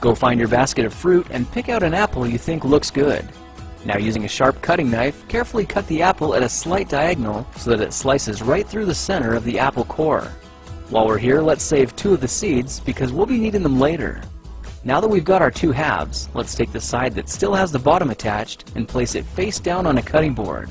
Go find your basket of fruit and pick out an apple you think looks good. Now, using a sharp cutting knife, carefully cut the apple at a slight diagonal so that it slices right through the center of the apple core. While we're here, let's save 2 of the seeds because we'll be needing them later. Now that we've got our 2 halves, let's take the side that still has the bottom attached and place it face down on a cutting board.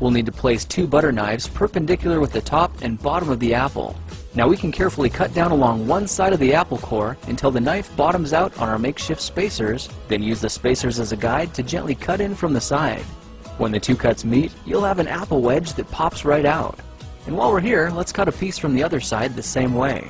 We'll need to place 2 butter knives perpendicular with the top and bottom of the apple. Now we can carefully cut down along one side of the apple core until the knife bottoms out on our makeshift spacers, then use the spacers as a guide to gently cut in from the side. When the 2 cuts meet, you'll have an apple wedge that pops right out. And while we're here, let's cut a piece from the other side the same way.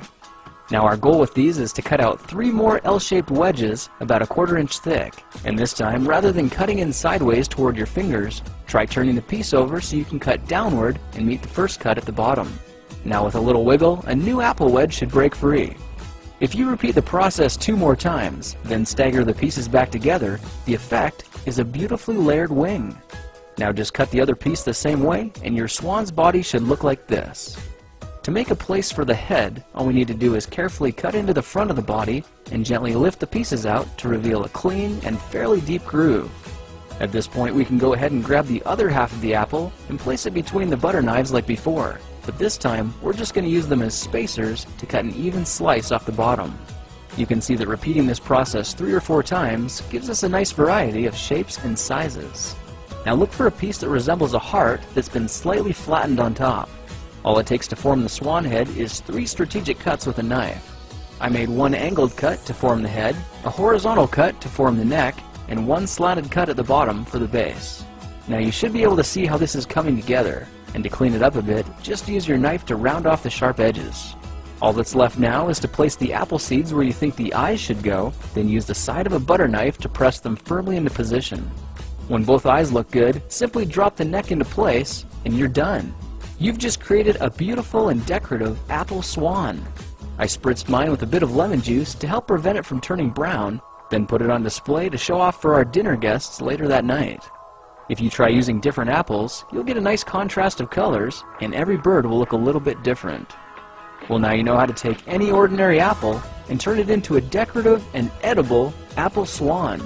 Now our goal with these is to cut out 3 more L-shaped wedges about 1/4 inch thick. And this time, rather than cutting in sideways toward your fingers, try turning the piece over so you can cut downward and meet the first cut at the bottom. Now with a little wiggle, a new apple wedge should break free. If you repeat the process 2 more times, then stagger the pieces back together, the effect is a beautifully layered wing. Now just cut the other piece the same way and your swan's body should look like this. To make a place for the head, all we need to do is carefully cut into the front of the body and gently lift the pieces out to reveal a clean and fairly deep groove. At this point, we can go ahead and grab the other half of the apple and place it between the butter knives like before. But this time, we're just going to use them as spacers to cut an even slice off the bottom. You can see that repeating this process 3 or 4 times gives us a nice variety of shapes and sizes. Now look for a piece that resembles a heart that's been slightly flattened on top. All it takes to form the swan head is 3 strategic cuts with a knife. I made 1 angled cut to form the head, a horizontal cut to form the neck, and 1 slanted cut at the bottom for the base. Now you should be able to see how this is coming together, and to clean it up a bit, just use your knife to round off the sharp edges. All that's left now is to place the apple seeds where you think the eyes should go, then use the side of a butter knife to press them firmly into position. When both eyes look good, simply drop the neck into place, and you're done. You've just created a beautiful and decorative apple swan. I spritzed mine with a bit of lemon juice to help prevent it from turning brown, then put it on display to show off for our dinner guests later that night. If you try using different apples, you'll get a nice contrast of colors, and every bird will look a little bit different. Well, now you know how to take any ordinary apple and turn it into a decorative and edible apple swan.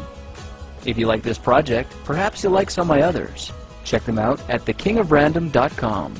If you like this project, perhaps you'll like some of my others. Check them out at thekingofrandom.com.